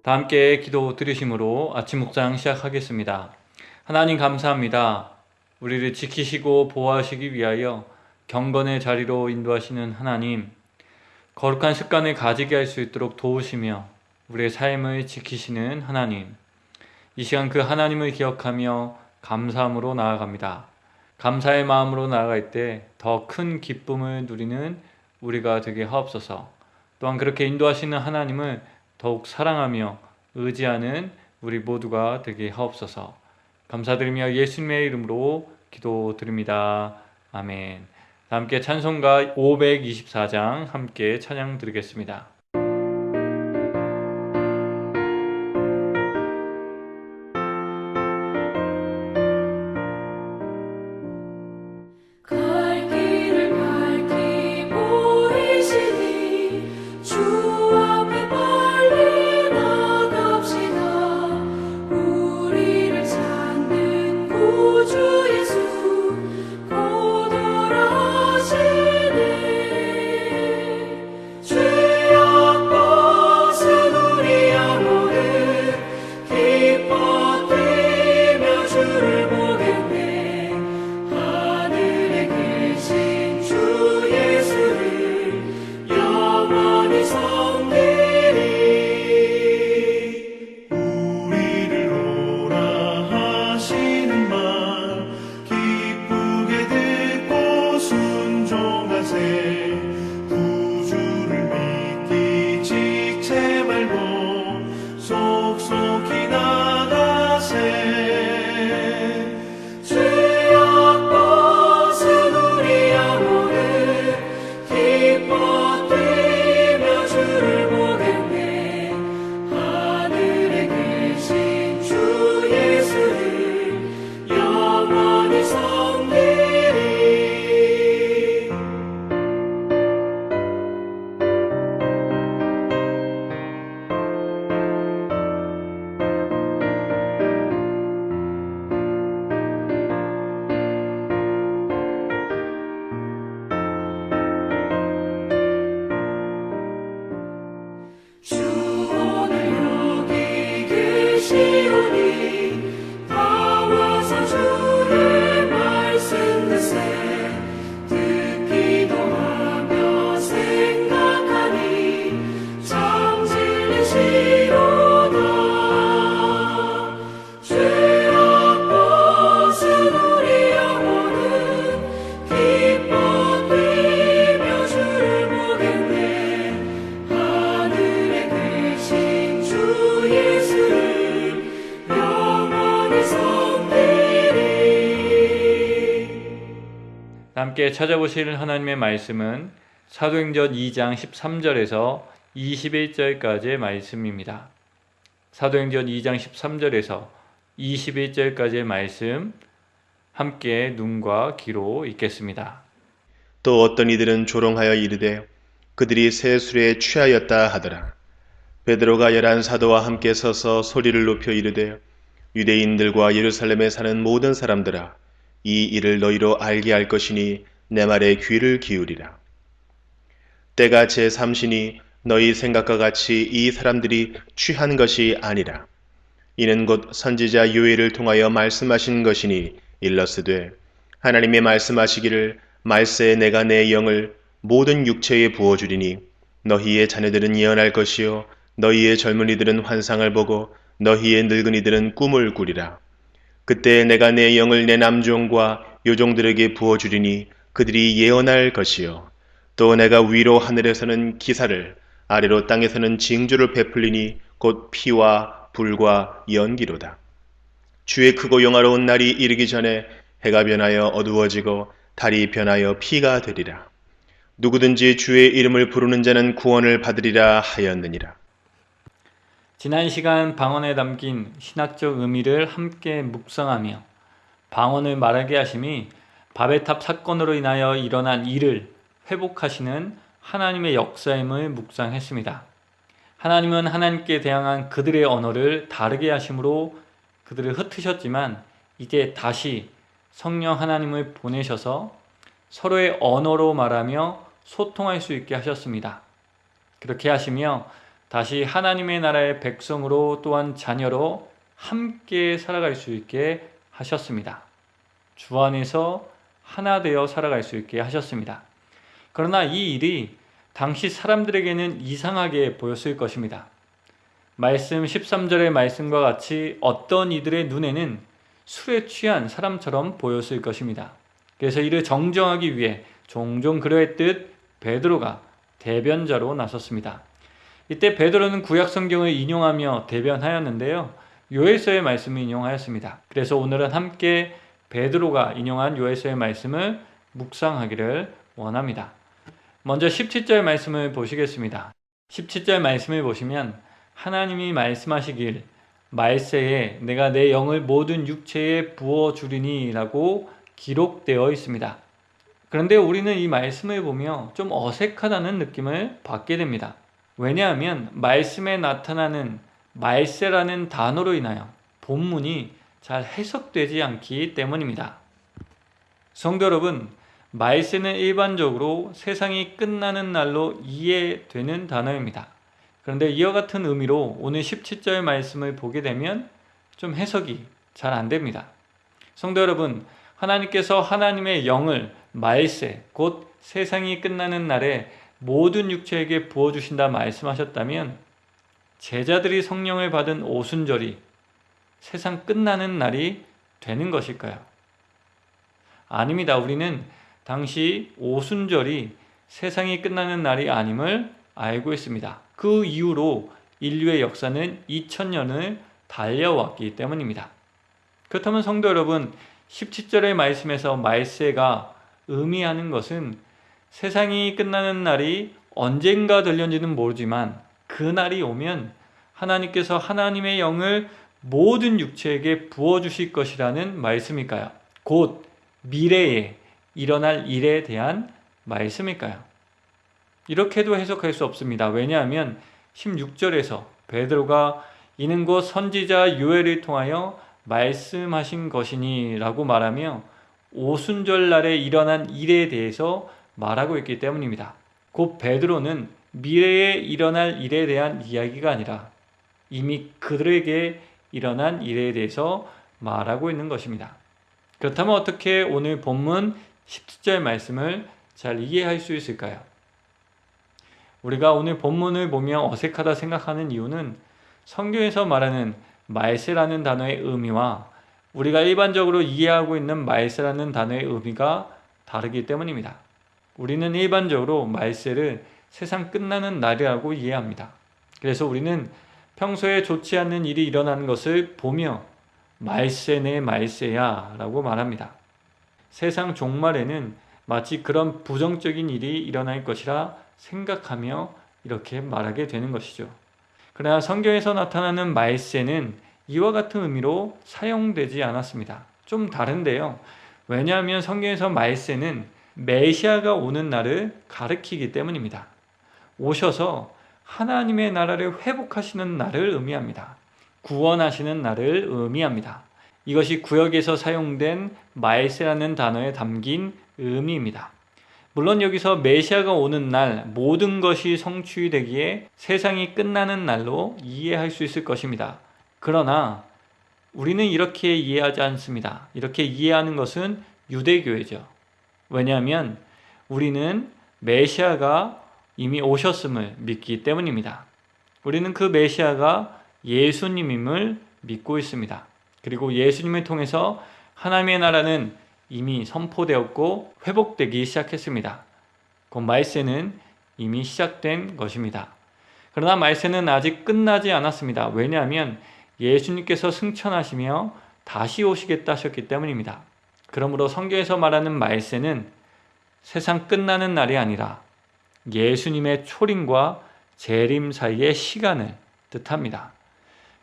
다 함께 기도 드리심으로 아침 묵상 시작하겠습니다. 하나님 감사합니다. 우리를 지키시고 보호하시기 위하여 경건의 자리로 인도하시는 하나님, 거룩한 습관을 가지게 할 수 있도록 도우시며 우리의 삶을 지키시는 하나님, 이 시간 그 하나님을 기억하며 감사함으로 나아갑니다. 감사의 마음으로 나아갈 때 더 큰 기쁨을 누리는 우리가 되게 하옵소서. 또한 그렇게 인도하시는 하나님을 더욱 사랑하며 의지하는 우리 모두가 되게 하옵소서. 감사드리며 예수님의 이름으로 기도드립니다. 아멘. 함께 찬송가 524장 함께 찬양 드리겠습니다. 함께 찾아보실 하나님의 말씀은 사도행전 2장 13절에서 21절까지의 말씀입니다. 사도행전 2장 13절에서 21절까지의 말씀 함께 눈과 귀로 읽겠습니다. 또 어떤 이들은 조롱하여 이르되 그들이 새 술에 취하였다 하더라. 베드로가 11 사도와 함께 서서 소리를 높여 이르되 유대인들과 예루살렘에 사는 모든 사람들아, 이 일을 너희로 알게 할 것이니 내 말에 귀를 기울이라. 때가 제3시니 너희 생각과 같이 이 사람들이 취한 것이 아니라 이는 곧 선지자 요엘을 통하여 말씀하신 것이니 일러스되 하나님의 말씀하시기를 말세에 내가 내 영을 모든 육체에 부어주리니 너희의 자녀들은 예언할 것이요 너희의 젊은이들은 환상을 보고 너희의 늙은이들은 꿈을 꾸리라. 그때 내가 내 영을 내 남종과 요종들에게 부어주리니 그들이 예언할 것이요 또 내가 위로 하늘에서는 기사를 아래로 땅에서는 징조를 베풀리니 곧 피와 불과 연기로다. 주의 크고 영화로운 날이 이르기 전에 해가 변하여 어두워지고 달이 변하여 피가 되리라. 누구든지 주의 이름을 부르는 자는 구원을 받으리라 하였느니라. 지난 시간 방언에 담긴 신학적 의미를 함께 묵상하며 방언을 말하게 하심이 바벨탑 사건으로 인하여 일어난 일을 회복하시는 하나님의 역사임을 묵상했습니다. 하나님은 하나님께 대항한 그들의 언어를 다르게 하심으로 그들을 흩으셨지만 이제 다시 성령 하나님을 보내셔서 서로의 언어로 말하며 소통할 수 있게 하셨습니다. 그렇게 하시며 다시 하나님의 나라의 백성으로 또한 자녀로 함께 살아갈 수 있게 하셨습니다. 주 안에서 하나 되어 살아갈 수 있게 하셨습니다. 그러나 이 일이 당시 사람들에게는 이상하게 보였을 것입니다. 말씀 13절의 말씀과 같이 어떤 이들의 눈에는 술에 취한 사람처럼 보였을 것입니다. 그래서 이를 정정하기 위해 종종 그러했듯 베드로가 대변자로 나섰습니다. 이때 베드로는 구약 성경을 인용하며 대변하였는데요. 요엘서의 말씀을 인용하였습니다. 그래서 오늘은 함께 베드로가 인용한 요엘서의 말씀을 묵상하기를 원합니다. 먼저 17절 말씀을 보시겠습니다. 17절 말씀을 보시면 하나님이 말씀하시길 말세에 내가 내 영을 모든 육체에 부어주리니 라고 기록되어 있습니다. 그런데 우리는 이 말씀을 보며 좀 어색하다는 느낌을 받게 됩니다. 왜냐하면 말씀에 나타나는 말세라는 단어로 인하여 본문이 잘 해석되지 않기 때문입니다. 성도 여러분, 말세는 일반적으로 세상이 끝나는 날로 이해되는 단어입니다. 그런데 이와 같은 의미로 오늘 17절 말씀을 보게 되면 좀 해석이 잘 안 됩니다. 성도 여러분, 하나님께서 하나님의 영을 말세, 곧 세상이 끝나는 날에 모든 육체에게 부어주신다 말씀하셨다면 제자들이 성령을 받은 오순절이 세상 끝나는 날이 되는 것일까요? 아닙니다. 우리는 당시 오순절이 세상이 끝나는 날이 아님을 알고 있습니다. 그 이후로 인류의 역사는 2000년을 달려왔기 때문입니다. 그렇다면 성도 여러분, 17절의 말씀에서 말세가 의미하는 것은 세상이 끝나는 날이 언젠가 될는지는 모르지만 그 날이 오면 하나님께서 하나님의 영을 모든 육체에게 부어주실 것이라는 말씀일까요? 곧 미래에 일어날 일에 대한 말씀일까요? 이렇게도 해석할 수 없습니다. 왜냐하면 16절에서 베드로가 이는 곧 선지자 요엘을 통하여 말씀하신 것이니 라고 말하며 오순절 날에 일어난 일에 대해서 말하고 있기 때문입니다. 곧 베드로는 미래에 일어날 일에 대한 이야기가 아니라 이미 그들에게 일어난 일에 대해서 말하고 있는 것입니다. 그렇다면 어떻게 오늘 본문 17절 말씀을 잘 이해할 수 있을까요? 우리가 오늘 본문을 보며 어색하다 생각하는 이유는 성경에서 말하는 말세라는 단어의 의미와 우리가 일반적으로 이해하고 있는 말세라는 단어의 의미가 다르기 때문입니다. 우리는 일반적으로 말세를 세상 끝나는 날이라고 이해합니다. 그래서 우리는 평소에 좋지 않는 일이 일어나는 것을 보며 말세네 말세야 라고 말합니다. 세상 종말에는 마치 그런 부정적인 일이 일어날 것이라 생각하며 이렇게 말하게 되는 것이죠. 그러나 성경에서 나타나는 말세는 이와 같은 의미로 사용되지 않았습니다. 좀 다른데요. 왜냐하면 성경에서 말세는 메시아가 오는 날을 가리키기 때문입니다. 오셔서 하나님의 나라를 회복하시는 날을 의미합니다. 구원하시는 날을 의미합니다. 이것이 구역에서 사용된 말세라는 단어에 담긴 의미입니다. 물론 여기서 메시아가 오는 날 모든 것이 성취되기에 세상이 끝나는 날로 이해할 수 있을 것입니다. 그러나 우리는 이렇게 이해하지 않습니다. 이렇게 이해하는 것은 유대교회죠. 왜냐하면 우리는 메시아가 이미 오셨음을 믿기 때문입니다. 우리는 그 메시아가 예수님임을 믿고 있습니다. 그리고 예수님을 통해서 하나님의 나라는 이미 선포되었고 회복되기 시작했습니다. 그 말세는 이미 시작된 것입니다. 그러나 말세는 아직 끝나지 않았습니다. 왜냐하면 예수님께서 승천하시며 다시 오시겠다 하셨기 때문입니다. 그러므로 성경에서 말하는 말세는 세상 끝나는 날이 아니라 예수님의 초림과 재림 사이의 시간을 뜻합니다.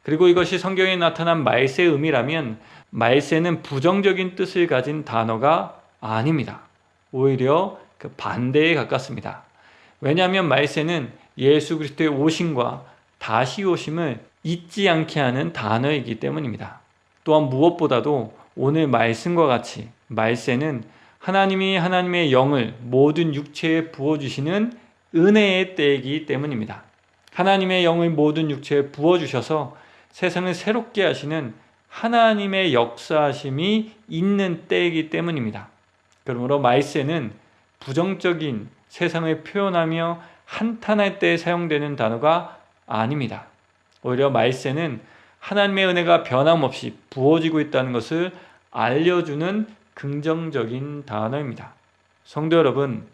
그리고 이것이 성경에 나타난 말세의 의미라면 말세는 부정적인 뜻을 가진 단어가 아닙니다. 오히려 그 반대에 가깝습니다. 왜냐하면 말세는 예수 그리스도의 오심과 다시 오심을 잊지 않게 하는 단어이기 때문입니다. 또한 무엇보다도 오늘 말씀과 같이 말세는 하나님이 하나님의 영을 모든 육체에 부어주시는 은혜의 때이기 때문입니다. 하나님의 영을 모든 육체에 부어주셔서 세상을 새롭게 하시는 하나님의 역사하심이 있는 때이기 때문입니다. 그러므로 말세는 부정적인 세상을 표현하며 한탄할 때 사용되는 단어가 아닙니다. 오히려 말세는 하나님의 은혜가 변함없이 부어지고 있다는 것을 알려주는 긍정적인 단어입니다. 성도 여러분,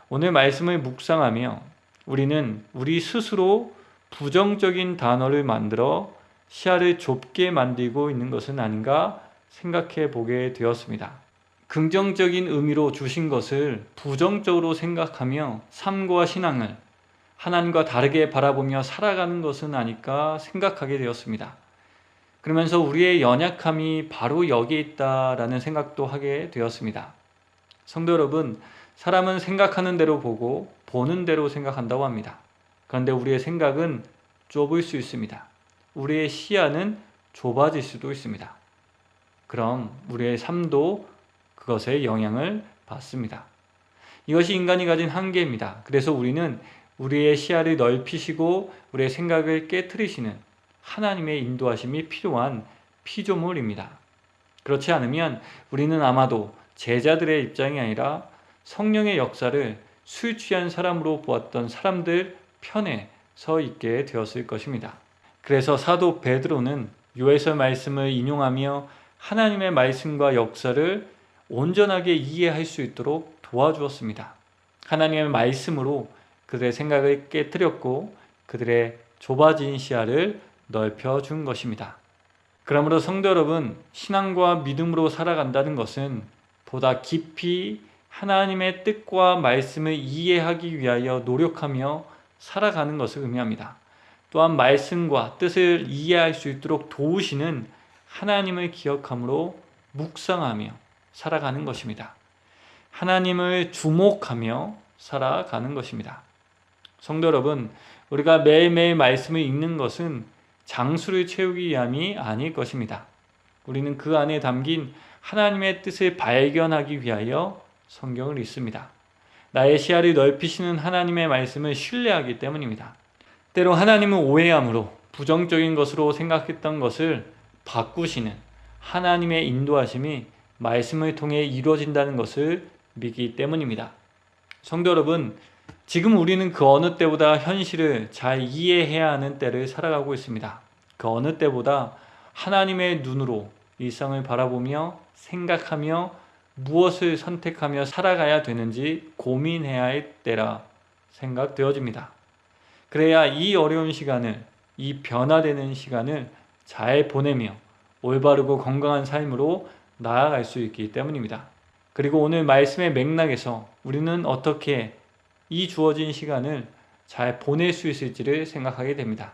오늘 말씀을 묵상하며 우리는 우리 스스로 부정적인 단어를 만들어 시야를 좁게 만들고 있는 것은 아닌가 생각해 보게 되었습니다. 긍정적인 의미로 주신 것을 부정적으로 생각하며 삶과 신앙을 하나님과 다르게 바라보며 살아가는 것은 아닐까 생각하게 되었습니다. 그러면서 우리의 연약함이 바로 여기에 있다라는 생각도 하게 되었습니다. 성도 여러분, 사람은 생각하는 대로 보고 보는 대로 생각한다고 합니다. 그런데 우리의 생각은 좁을 수 있습니다. 우리의 시야는 좁아질 수도 있습니다. 그럼 우리의 삶도 그것에 영향을 받습니다. 이것이 인간이 가진 한계입니다. 그래서 우리는 우리의 시야를 넓히시고 우리의 생각을 깨트리시는 하나님의 인도하심이 필요한 피조물입니다. 그렇지 않으면 우리는 아마도 제자들의 입장이 아니라 성령의 역사를 술 취한 사람으로 보았던 사람들 편에 서 있게 되었을 것입니다. 그래서 사도 베드로는 요에서 말씀을 인용하며 하나님의 말씀과 역사를 온전하게 이해할 수 있도록 도와주었습니다. 하나님의 말씀으로 그들의 생각을 깨뜨렸고 그들의 좁아진 시야를 넓혀준 것입니다. 그러므로 성도 여러분, 신앙과 믿음으로 살아간다는 것은 보다 깊이 하나님의 뜻과 말씀을 이해하기 위하여 노력하며 살아가는 것을 의미합니다. 또한 말씀과 뜻을 이해할 수 있도록 도우시는 하나님을 기억함으로 묵상하며 살아가는 것입니다. 하나님을 주목하며 살아가는 것입니다. 성도 여러분, 우리가 매일매일 말씀을 읽는 것은 장수를 채우기 위함이 아닐 것입니다. 우리는 그 안에 담긴 하나님의 뜻을 발견하기 위하여 성경을 읽습니다. 나의 시야를 넓히시는 하나님의 말씀을 신뢰하기 때문입니다. 때로 하나님은 오해함으로 부정적인 것으로 생각했던 것을 바꾸시는 하나님의 인도하심이 말씀을 통해 이루어진다는 것을 믿기 때문입니다. 성도 여러분, 지금 우리는 그 어느 때보다 현실을 잘 이해해야 하는 때를 살아가고 있습니다. 그 어느 때보다 하나님의 눈으로 일상을 바라보며 생각하며 무엇을 선택하며 살아가야 되는지 고민해야 할 때라 생각되어집니다. 그래야 이 어려운 시간을, 이 변화되는 시간을 잘 보내며 올바르고 건강한 삶으로 나아갈 수 있기 때문입니다. 그리고 오늘 말씀의 맥락에서 우리는 어떻게 이 주어진 시간을 잘 보낼 수 있을지를 생각하게 됩니다.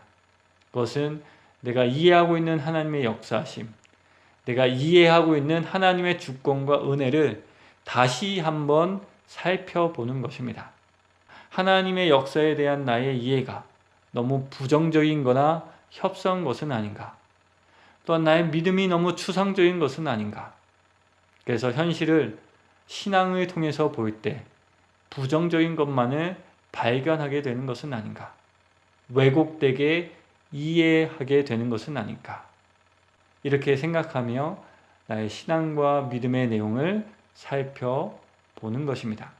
그것은 내가 이해하고 있는 하나님의 역사하심, 내가 이해하고 있는 하나님의 주권과 은혜를 다시 한번 살펴보는 것입니다. 하나님의 역사에 대한 나의 이해가 너무 부정적인 거나 협소한 것은 아닌가? 또한 나의 믿음이 너무 추상적인 것은 아닌가? 그래서 현실을 신앙을 통해서 볼 때 부정적인 것만을 발견하게 되는 것은 아닌가? 왜곡되게 이해하게 되는 것은 아닌가? 이렇게 생각하며 나의 신앙과 믿음의 내용을 살펴보는 것입니다.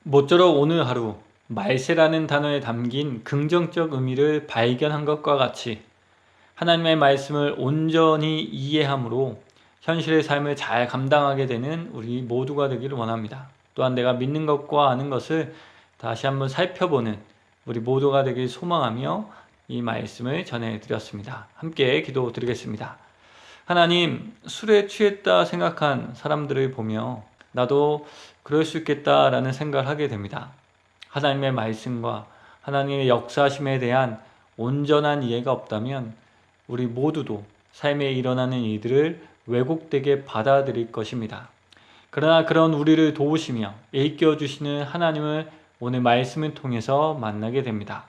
모쪼록 오늘 하루 말세라는 단어에 담긴 긍정적 의미를 발견한 것과 같이 하나님의 말씀을 온전히 이해함으로 현실의 삶을 잘 감당하게 되는 우리 모두가 되기를 원합니다. 또한 내가 믿는 것과 아는 것을 다시 한번 살펴보는 우리 모두가 되길 소망하며 이 말씀을 전해드렸습니다. 함께 기도드리겠습니다. 하나님, 술에 취했다 생각한 사람들을 보며 나도 그럴 수 있겠다라는 생각을 하게 됩니다. 하나님의 말씀과 하나님의 역사심에 대한 온전한 이해가 없다면 우리 모두도 삶에 일어나는 일들을 왜곡되게 받아들일 것입니다. 그러나 그런 우리를 도우시며 일깨워주시는 하나님을 오늘 말씀을 통해서 만나게 됩니다.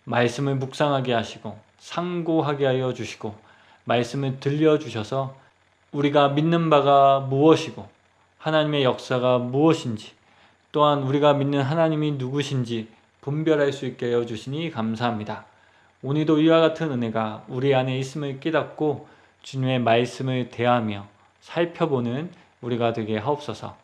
말씀을 묵상하게 하시고 상고하게 하여 주시고 말씀을 들려주셔서 우리가 믿는 바가 무엇이고 하나님의 역사가 무엇인지 또한 우리가 믿는 하나님이 누구신지 분별할 수 있게 하여 주시니 감사합니다. 오늘도 이와 같은 은혜가 우리 안에 있음을 깨닫고 주님의 말씀을 대하며 살펴보는 우리가 되게 하옵소서.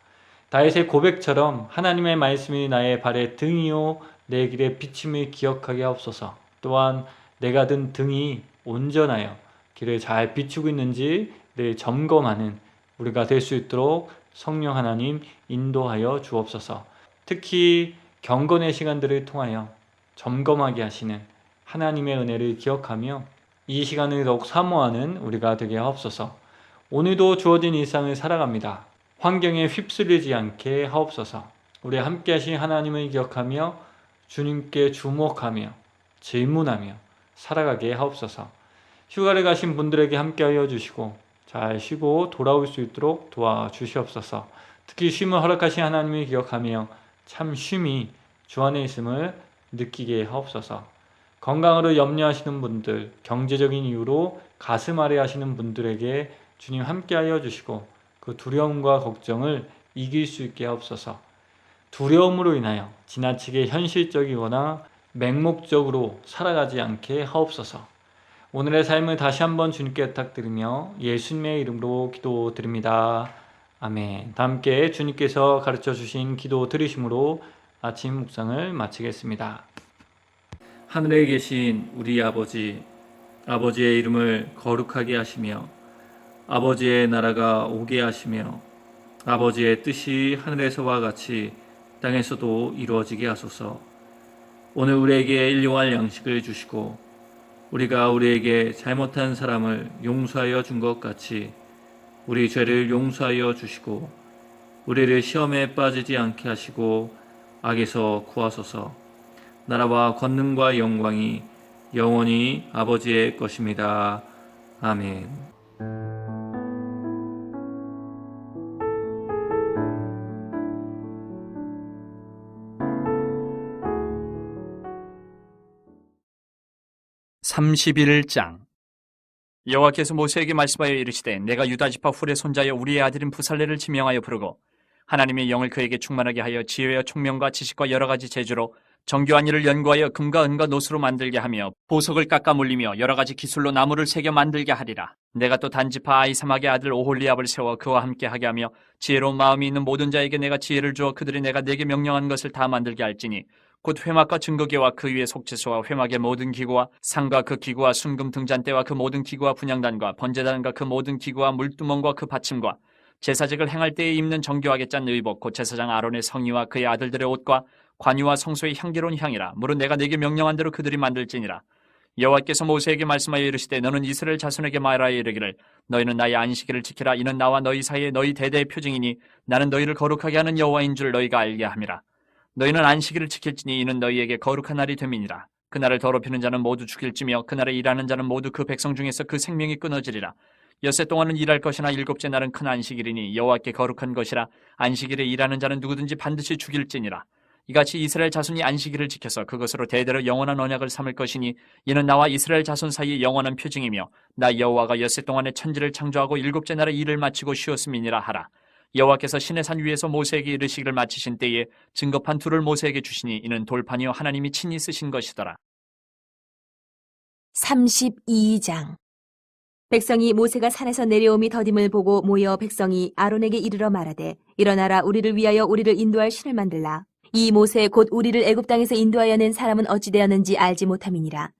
다윗의 고백처럼 하나님의 말씀이 나의 발의 등이요 내 길의 비침을 기억하게 하옵소서. 또한 내가 든 등이 온전하여 길을 잘 비추고 있는지 늘 점검하는 우리가 될 수 있도록 성령 하나님 인도하여 주옵소서. 특히 경건의 시간들을 통하여 점검하게 하시는 하나님의 은혜를 기억하며 이 시간을 더욱 사모하는 우리가 되게 하옵소서. 오늘도 주어진 일상을 살아갑니다. 환경에 휩쓸리지 않게 하옵소서. 우리 함께 하신 하나님을 기억하며 주님께 주목하며 질문하며 살아가게 하옵소서. 휴가를 가신 분들에게 함께 하여 주시고 잘 쉬고 돌아올 수 있도록 도와주시옵소서. 특히 쉼을 허락하신 하나님을 기억하며 참 쉼이 주 안에 있음을 느끼게 하옵소서. 건강으로 염려하시는 분들, 경제적인 이유로 가슴 아래 하시는 분들에게 주님 함께하여 주시고 그 두려움과 걱정을 이길 수 있게 하옵소서. 두려움으로 인하여 지나치게 현실적이거나 맹목적으로 살아가지 않게 하옵소서. 오늘의 삶을 다시 한번 주님께 부탁드리며 예수님의 이름으로 기도드립니다. 아멘. 다 함께 주님께서 가르쳐 주신 기도 들으심으로 아침 묵상을 마치겠습니다. 하늘에 계신 우리 아버지, 아버지의 이름을 거룩하게 하시며 아버지의 나라가 오게 하시며 아버지의 뜻이 하늘에서와 같이 땅에서도 이루어지게 하소서. 오늘 우리에게 일용할 양식을 주시고 우리가 우리에게 잘못한 사람을 용서하여 준 것 같이 우리 죄를 용서하여 주시고 우리를 시험에 빠지지 않게 하시고 악에서 구하소서. 나라와 권능과 영광이 영원히 아버지의 것입니다. 아멘. (31장) 여호와께서 모세에게 말씀하여 이르시되 내가 유다 지파 훌의 손자여 우리의 아들인 부살레를 지명하여 부르고 하나님의 영을 그에게 충만하게 하여 지혜와 총명과 지식과 여러 가지 재주로 정교한 일을 연구하여 금과 은과 노수로 만들게 하며 보석을 깎아 물리며 여러 가지 기술로 나무를 새겨 만들게 하리라. 내가 또 단지파 아히사막의 아들 오홀리압을 세워 그와 함께 하게 하며 지혜로운 마음이 있는 모든 자에게 내가 지혜를 주어 그들이 내가 내게 명령한 것을 다 만들게 할지니 곧 회막과 증거계와 그 위에 속죄소와 회막의 모든 기구와 상과 그 기구와 순금 등잔대와 그 모든 기구와 분향단과 번제단과 그 모든 기구와 물두멍과 그 받침과 제사직을 행할 때에 입는 정교하게 짠 의복 곧 제사장 아론의 성의와 그의 아들들의 옷과 관유와 성소의 향기로운 향이라. 무릇 내가 내게 명령한 대로 그들이 만들지니라. 여호와께서 모세에게 말씀하여 이르시되 너는 이스라엘 자손에게 말하여 이르기를 너희는 나의 안식일을 지키라. 이는 나와 너희 사이에 너희 대대의 표징이니 나는 너희를 거룩하게 하는 여호와인 줄 너희가 알게 함이라. 너희는 안식일을 지킬지니 이는 너희에게 거룩한 날이 됨이니라. 그날을 더럽히는 자는 모두 죽일지며 그날에 일하는 자는 모두 그 백성 중에서 그 생명이 끊어지리라. 엿새 동안은 일할 것이나 일곱째 날은 큰 안식일이니 여호와께 거룩한 것이라. 안식일에 일하는 자는 누구든지 반드시 죽일지니라. 이같이 이스라엘 자손이 안식일을 지켜서 그것으로 대대로 영원한 언약을 삼을 것이니 이는 나와 이스라엘 자손 사이의 영원한 표징이며 나 여호와가 엿새 동안에 천지를 창조하고 일곱째 날에 일을 마치고 쉬었음이니라 하라. 여호와께서 시내산 위에서 모세에게 이르시기를 마치신 때에 증거판 둘을 모세에게 주시니 이는 돌판이요 하나님이 친히 쓰신 것이더라. 32장 백성이 모세가 산에서 내려옴이 더딤을 보고 모여 백성이 아론에게 이르러 말하되 일어나라 우리를 위하여 우리를 인도할 신을 만들라. 이 모세 곧 우리를 애굽 땅에서 인도하여 낸 사람은 어찌 되었는지 알지 못함이니라.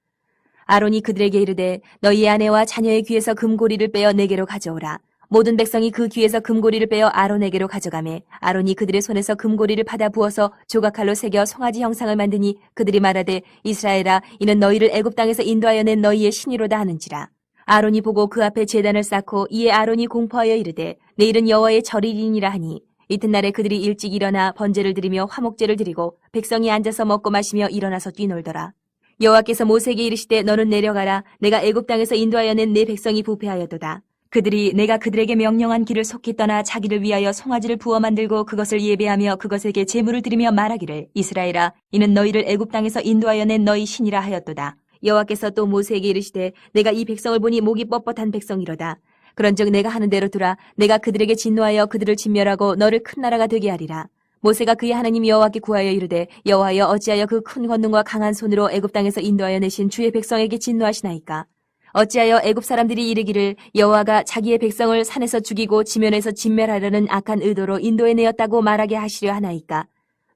아론이 그들에게 이르되 너희 아내와 자녀의 귀에서 금고리를 빼어 내게로 가져오라. 모든 백성이 그 귀에서 금고리를 빼어 아론에게로 가져가매 아론이 그들의 손에서 금고리를 받아 부어서 조각칼로 새겨 송아지 형상을 만드니 그들이 말하되 이스라엘아 이는 너희를 애굽 땅에서 인도하여 낸 너희의 신이로다 하는지라. 아론이 보고 그 앞에 제단을 쌓고 이에 아론이 공포하여 이르되 내일은 여호와의 절일이니라 하니 이튿날에 그들이 일찍 일어나 번제를 드리며 화목제를 드리고 백성이 앉아서 먹고 마시며 일어나서 뛰놀더라. 여호와께서 모세에게 이르시되 너는 내려가라. 내가 애굽 땅에서 인도하여 낸 내 백성이 부패하였도다. 그들이 내가 그들에게 명령한 길을 속히 떠나 자기를 위하여 송아지를 부어 만들고 그것을 예배하며 그것에게 제물을 드리며 말하기를 이스라엘아 이는 너희를 애굽 땅에서 인도하여 낸 너희 신이라 하였도다. 여호와께서 또 모세에게 이르시되 내가 이 백성을 보니 목이 뻣뻣한 백성이로다. 그런즉 내가 하는 대로 두라. 내가 그들에게 진노하여 그들을 진멸하고 너를 큰 나라가 되게 하리라. 모세가 그의 하나님 여호와께 구하여 이르되 여호와여 어찌하여 그 큰 권능과 강한 손으로 애굽 땅에서 인도하여 내신 주의 백성에게 진노하시나이까? 어찌하여 애굽 사람들이 이르기를 여호와가 자기의 백성을 산에서 죽이고 지면에서 진멸하려는 악한 의도로 인도해 내었다고 말하게 하시려 하나이까?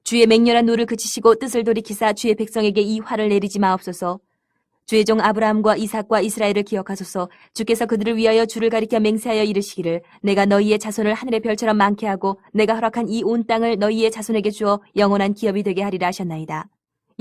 주의 맹렬한 노를 그치시고 뜻을 돌이키사 주의 백성에게 이 화를 내리지 마옵소서. 주의 종 아브라함과 이삭과 이스라엘을 기억하소서. 주께서 그들을 위하여 주를 가리켜 맹세하여 이르시기를 내가 너희의 자손을 하늘의 별처럼 많게 하고 내가 허락한 이 온 땅을 너희의 자손에게 주어 영원한 기업이 되게 하리라 하셨나이다.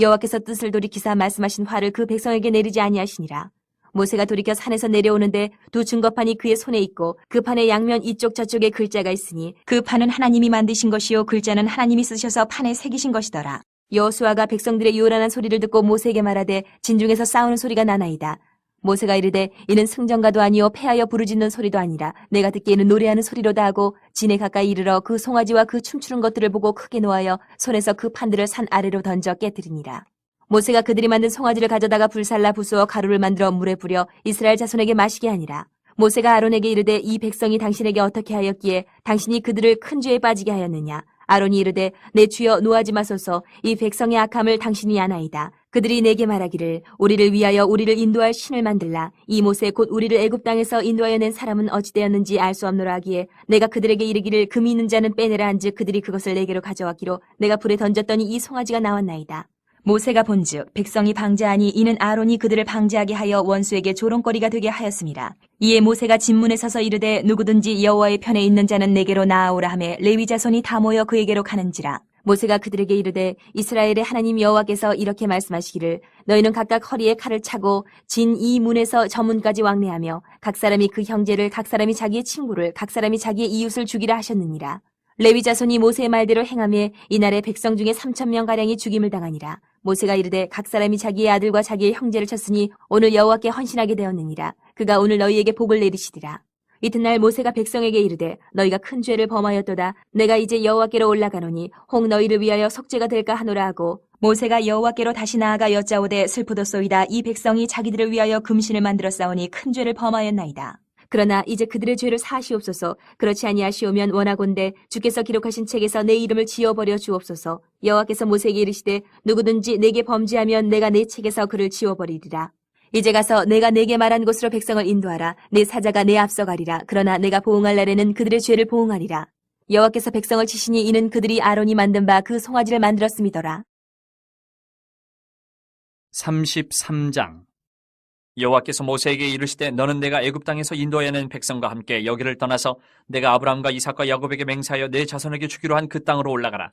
여호와께서 뜻을 돌이키사 말씀하신 화를 그 백성에게 내리지 아니하시니라. 모세가 돌이켜 산에서 내려오는데 두 증거판이 그의 손에 있고 그 판의 양면 이쪽 저쪽에 글자가 있으니 그 판은 하나님이 만드신 것이요 글자는 하나님이 쓰셔서 판에 새기신 것이더라. 여호수아가 백성들의 요란한 소리를 듣고 모세에게 말하되 진중에서 싸우는 소리가 나나이다. 모세가 이르되 이는 승전가도 아니요 패하여 부르짖는 소리도 아니라 내가 듣기에는 노래하는 소리로다 하고 진에 가까이 이르러 그 송아지와 그 춤추는 것들을 보고 크게 노하여 손에서 그 판들을 산 아래로 던져 깨뜨리니라. 모세가 그들이 만든 송아지를 가져다가 불살라 부수어 가루를 만들어 물에 뿌려 이스라엘 자손에게 마시게 하니라. 모세가 아론에게 이르되 이 백성이 당신에게 어떻게 하였기에 당신이 그들을 큰 죄에 빠지게 하였느냐. 아론이 이르되 내 주여 노하지 마소서. 이 백성의 악함을 당신이 아나이다. 그들이 내게 말하기를 우리를 위하여 우리를 인도할 신을 만들라. 이 모세 곧 우리를 애굽 땅에서 인도하여 낸 사람은 어찌 되었는지 알 수 없노라 하기에 내가 그들에게 이르기를 금이 있는 자는 빼내라 한즉 그들이 그것을 내게로 가져왔기로 내가 불에 던졌더니 이 송아지가 나왔나이다. 모세가 본즉 백성이 방자하니 이는 아론이 그들을 방자하게 하여 원수에게 조롱거리가 되게 하였습니다. 이에 모세가 진문에 서서 이르되 누구든지 여호와의 편에 있는 자는 내게로 나아오라 하매 레위 자손이 다 모여 그에게로 가는지라. 모세가 그들에게 이르되 이스라엘의 하나님 여호와께서 이렇게 말씀하시기를 너희는 각각 허리에 칼을 차고 진 이 문에서 저 문까지 왕래하며 각 사람이 그 형제를 각 사람이 자기의 친구를 각 사람이 자기의 이웃을 죽이라 하셨느니라. 레위 자손이 모세의 말대로 행하며 이날에 백성 중에 3,000명가량이 죽임을 당하니라. 모세가 이르되 각 사람이 자기의 아들과 자기의 형제를 쳤으니 오늘 여호와께 헌신하게 되었느니라. 그가 오늘 너희에게 복을 내리시리라. 이튿날 모세가 백성에게 이르되 너희가 큰 죄를 범하였도다. 내가 이제 여호와께로 올라가노니 혹 너희를 위하여 속죄가 될까 하노라 하고 모세가 여호와께로 다시 나아가 여짜오되 슬프도소이다. 이 백성이 자기들을 위하여 금신을 만들어 싸우니 큰 죄를 범하였나이다. 그러나 이제 그들의 죄를 사하시옵소서. 그렇지 아니하시오면 원하건대 주께서 기록하신 책에서 내 이름을 지워버려 주옵소서. 여호와께서 모세에게 이르시되 누구든지 내게 범죄하면 내가 내 책에서 그를 지워버리리라. 이제 가서 내가 내게 말한 곳으로 백성을 인도하라. 내 사자가 내 앞서 가리라. 그러나 내가 보응할 날에는 그들의 죄를 보응하리라. 여호와께서 백성을 치시니 이는 그들이 아론이 만든 바 그 송아지를 만들었음이더라. 33장. 여호와께서 모세에게 이르시되 너는 내가 애굽 땅에서 인도하여 낸 백성과 함께 여기를 떠나서 내가 아브라함과 이삭과 야곱에게 맹세하여 내 자손에게 주기로 한 그 땅으로 올라가라.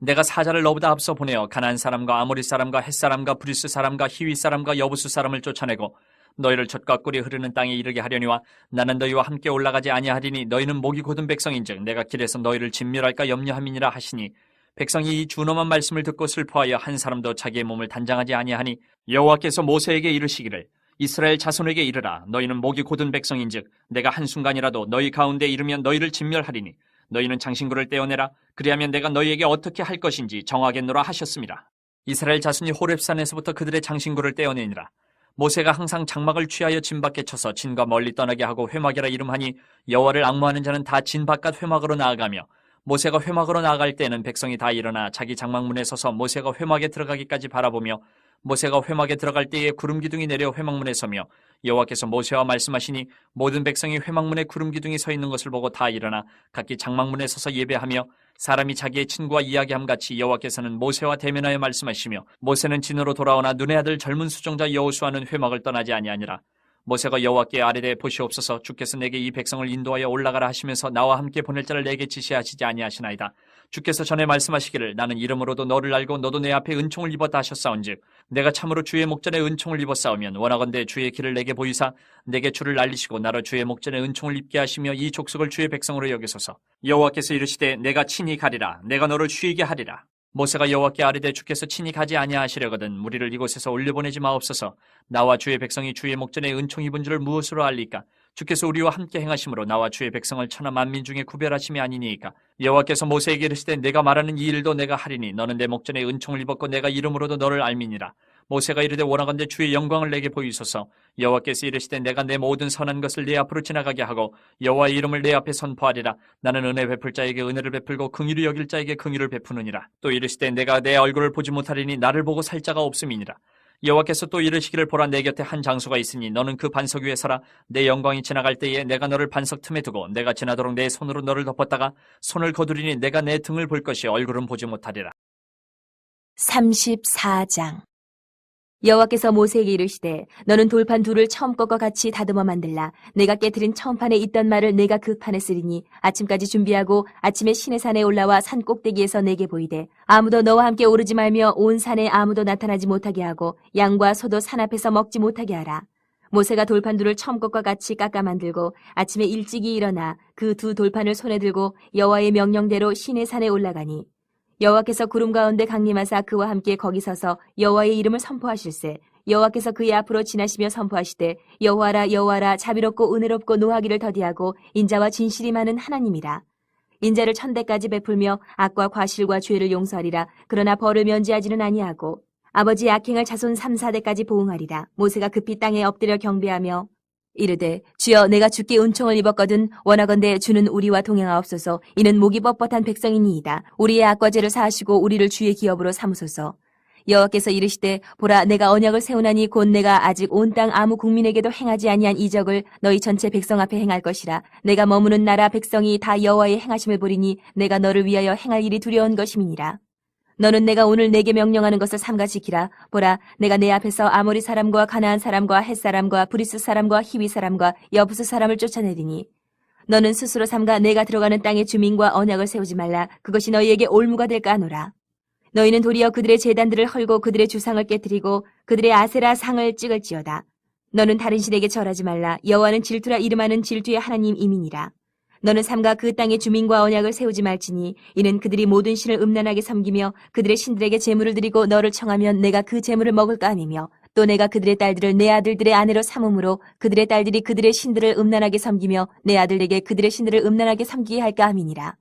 내가 사자를 너보다 앞서 보내어 가나안 사람과 아모리 사람과 헷 사람과 브리스 사람과 히위 사람과 여부수 사람을 쫓아내고 너희를 젖과 꿀이 흐르는 땅에 이르게 하려니와 나는 너희와 함께 올라가지 아니하리니 너희는 목이 곧은 백성인즉 내가 길에서 너희를 진멸할까 염려함이니라 하시니 백성이 이 준엄한 말씀을 듣고 슬퍼하여 한 사람도 자기의 몸을 단장하지 아니하니 여호와께서 모세에게 이르시기를 이스라엘 자손에게 이르라. 너희는 목이 곧은 백성인즉 내가 한순간이라도 너희 가운데 이르면 너희를 진멸하리니 너희는 장신구를 떼어내라. 그리하면 내가 너희에게 어떻게 할 것인지 정하겠노라 하셨습니다. 이스라엘 자손이 호렙산에서부터 그들의 장신구를 떼어내니라. 모세가 항상 장막을 취하여 진 밖에 쳐서 진과 멀리 떠나게 하고 회막이라 이름하니 여호와를 앙무하는 자는 다 진 바깥 회막으로 나아가며 모세가 회막으로 나아갈 때는 백성이 다 일어나 자기 장막문에 서서 모세가 회막에 들어가기까지 바라보며 모세가 회막에 들어갈 때에 구름 기둥이 내려 회막문에 서며 여호와께서 모세와 말씀하시니 모든 백성이 회막문에 구름 기둥이 서 있는 것을 보고 다 일어나 각기 장막문에 서서 예배하며 사람이 자기의 친구와 이야기함 같이 여호와께서는 모세와 대면하여 말씀하시며 모세는 진으로 돌아오나 눈의 아들 젊은 수종자 여호수아는 회막을 떠나지 아니하니라. 모세가 여호와께 아뢰되 보시옵소서 주께서 내게 이 백성을 인도하여 올라가라 하시면서 나와 함께 보낼 자를 내게 지시하시지 아니하시나이다. 주께서 전에 말씀하시기를 나는 이름으로도 너를 알고 너도 내 앞에 은총을 입었다 하셨사온즉 내가 참으로 주의 목전에 은총을 입었사오면 원하건대 주의 길을 내게 보이사 내게 주를 알리시고 나로 주의 목전에 은총을 입게 하시며 이 족속을 주의 백성으로 여기소서. 여호와께서 이르시되 내가 친히 가리라. 내가 너를 쉬게 하리라. 모세가 여호와께 아뢰되 주께서 친히 가지 아니하시려거든 우리를 이곳에서 올려보내지 마옵소서. 나와 주의 백성이 주의 목전에 은총 입은 줄을 무엇으로 알리까? 주께서 우리와 함께 행하심으로 나와 주의 백성을 천하 만민 중에 구별하심이 아니니이까. 여호와께서 모세에게 이르시되 내가 말하는 이 일도 내가 하리니 너는 내 목전에 은총을 입었고 내가 이름으로도 너를 알미니라. 모세가 이르되 원하건대 주의 영광을 내게 보이소서. 여호와께서 이르시되 내가 내 모든 선한 것을 네 앞으로 지나가게 하고 여호와의 이름을 내 앞에 선포하리라. 나는 은혜 베풀 자에게 은혜를 베풀고 긍휼히 여길 자에게 긍휼을 베푸느니라. 또 이르시되 내가 내 얼굴을 보지 못하리니 나를 보고 살 자가 없음이니라. 여호와께서 또 이르시기를 보라 내 곁에 한 장소가 있으니 너는 그 반석 위에 서라. 내 영광이 지나갈 때에 내가 너를 반석 틈에 두고 내가 지나도록 내 손으로 너를 덮었다가 손을 거두리니 내가 내 등을 볼 것이 얼굴은 보지 못하리라. 34장. 여호와께서 모세에게 이르시되 너는 돌판 둘을 처음 것과 같이 다듬어 만들라. 내가 깨트린 처음판에 있던 말을 내가 그 판에 쓰리니 아침까지 준비하고 아침에 시내산에 올라와 산 꼭대기에서 내게 보이되 아무도 너와 함께 오르지 말며 온 산에 아무도 나타나지 못하게 하고 양과 소도 산 앞에서 먹지 못하게 하라. 모세가 돌판 둘을 처음 것과 같이 깎아 만들고 아침에 일찍이 일어나 그 두 돌판을 손에 들고 여호와의 명령대로 시내산에 올라가니 여호와께서 구름 가운데 강림하사 그와 함께 거기 서서 여호와의 이름을 선포하실세. 여호와께서 그의 앞으로 지나시며 선포하시되 여호와라 여호와라 자비롭고 은혜롭고 노하기를 더디하고 인자와 진실이 많은 하나님이라. 인자를 천대까지 베풀며 악과 과실과 죄를 용서하리라. 그러나 벌을 면제하지는 아니하고 아버지의 악행을 자손 3, 4대까지 보응하리라. 모세가 급히 땅에 엎드려 경배하며 이르되 주여 내가 주께 은총을 입었거든 원하건대 주는 우리와 동행하옵소서. 이는 목이 뻣뻣한 백성이니이다. 우리의 악과 죄를 사하시고 우리를 주의 기업으로 삼으소서. 여호와께서 이르시되 보라 내가 언약을 세우나니 곧 내가 아직 온 땅 아무 국민에게도 행하지 아니한 이적을 너희 전체 백성 앞에 행할 것이라. 내가 머무는 나라 백성이 다 여호와의 행하심을 보리니 내가 너를 위하여 행할 일이 두려운 것임이니라. 너는 내가 오늘 내게 명령하는 것을 삼가 지키라. 보라, 내가 내 앞에서 아모리 사람과 가나안 사람과 헷 사람과 브리스 사람과 히위 사람과 여부스 사람을 쫓아내리니 너는 스스로 삼가 내가 들어가는 땅의 주민과 언약을 세우지 말라. 그것이 너희에게 올무가 될까 하노라. 너희는 도리어 그들의 제단들을 헐고 그들의 주상을 깨뜨리고 그들의 아세라 상을 찍을지어다. 너는 다른 신에게 절하지 말라. 여호와는 질투라 이름하는 질투의 하나님이니라. 너는 삼가 그 땅의 주민과 언약을 세우지 말지니 이는 그들이 모든 신을 음란하게 섬기며 그들의 신들에게 제물을 드리고 너를 청하면 내가 그 제물을 먹을까 함이며 또 내가 그들의 딸들을 내 아들들의 아내로 삼음으로 그들의 딸들이 그들의 신들을 음란하게 섬기며 내 아들에게 그들의 신들을 음란하게 섬기게 할까 함이니라.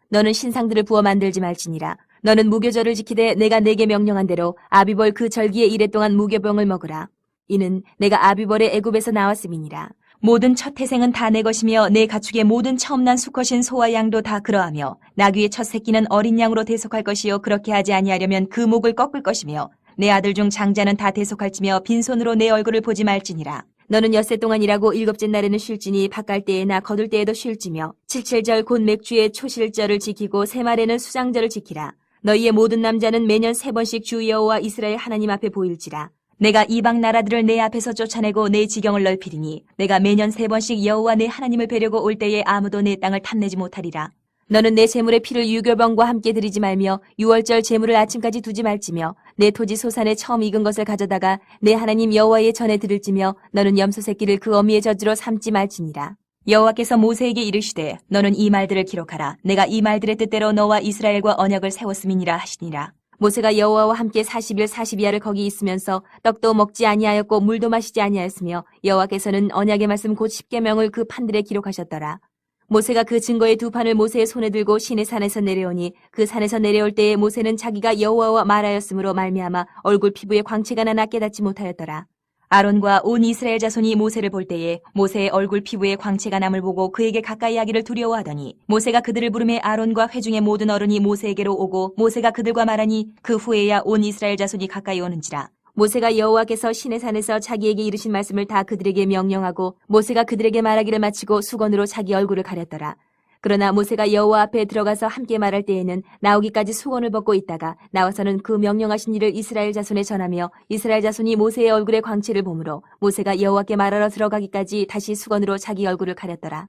너는 신상들을 부어 만들지 말지니라. 너는 무교절을 지키되 내가 내게 명령한 대로 아비벌 그 절기의 이래 동안 무교병을 먹으라. 이는 내가 아비벌의 애굽에서 나왔음이니라. 모든 첫 태생은 다 내 것이며 내 가축의 모든 처음 난 수컷인 소와 양도 다 그러하며 나귀의 첫 새끼는 어린 양으로 대속할 것이요 그렇게 하지 아니하려면 그 목을 꺾을 것이며 내 아들 중 장자는 다 대속할지며 빈손으로 내 얼굴을 보지 말지니라. 너는 엿새 동안 일하고 일곱째 날에는 쉴지니 밭갈 때에나 거둘 때에도 쉴지며 칠칠절 곧 맥주의 초실절을 지키고 새말에는 수장절을 지키라. 너희의 모든 남자는 매년 3번씩 주 여호와 이스라엘 하나님 앞에 보일지라. 내가 이방 나라들을 내 앞에서 쫓아내고 내 지경을 넓히리니 내가 매년 3번씩 여호와 내 하나님을 뵈려고 올 때에 아무도 내 땅을 탐내지 못하리라. 너는 내 제물의 피를 유교병과 함께 드리지 말며 유월절 제물을 아침까지 두지 말지며 내 토지 소산에 처음 익은 것을 가져다가 내 하나님 여호와의 전에 드릴지며 너는 염소 새끼를 그 어미의 젖으로 삼지 말지니라. 여호와께서 모세에게 이르시되 너는 이 말들을 기록하라. 내가 이 말들의 뜻대로 너와 이스라엘과 언약을 세웠음이니라 하시니라. 모세가 여호와와 함께 40일 40야를 거기 있으면서 떡도 먹지 아니하였고 물도 마시지 아니하였으며 여호와께서는 언약의 말씀 곧 십계명을 그 판들에 기록하셨더라. 모세가 그 증거의 두 판을 모세의 손에 들고 시내산에서 내려오니 그 산에서 내려올 때에 모세는 자기가 여호와와 말하였으므로 말미암아 얼굴 피부에 광채가 나나 깨닫지 못하였더라. 아론과 온 이스라엘 자손이 모세를 볼 때에 모세의 얼굴 피부에 광채가 남을 보고 그에게 가까이 하기를 두려워하더니 모세가 그들을 부르매 아론과 회중의 모든 어른이 모세에게로 오고 모세가 그들과 말하니 그 후에야 온 이스라엘 자손이 가까이 오는지라. 모세가 여호와께서 시내산에서 자기에게 이르신 말씀을 다 그들에게 명령하고 모세가 그들에게 말하기를 마치고 수건으로 자기 얼굴을 가렸더라. 그러나 모세가 여호와 앞에 들어가서 함께 말할 때에는 나오기까지 수건을 벗고 있다가 나와서는 그 명령하신 일을 이스라엘 자손에 전하며 이스라엘 자손이 모세의 얼굴에 광채를 보므로 모세가 여호와께 말하러 들어가기까지 다시 수건으로 자기 얼굴을 가렸더라.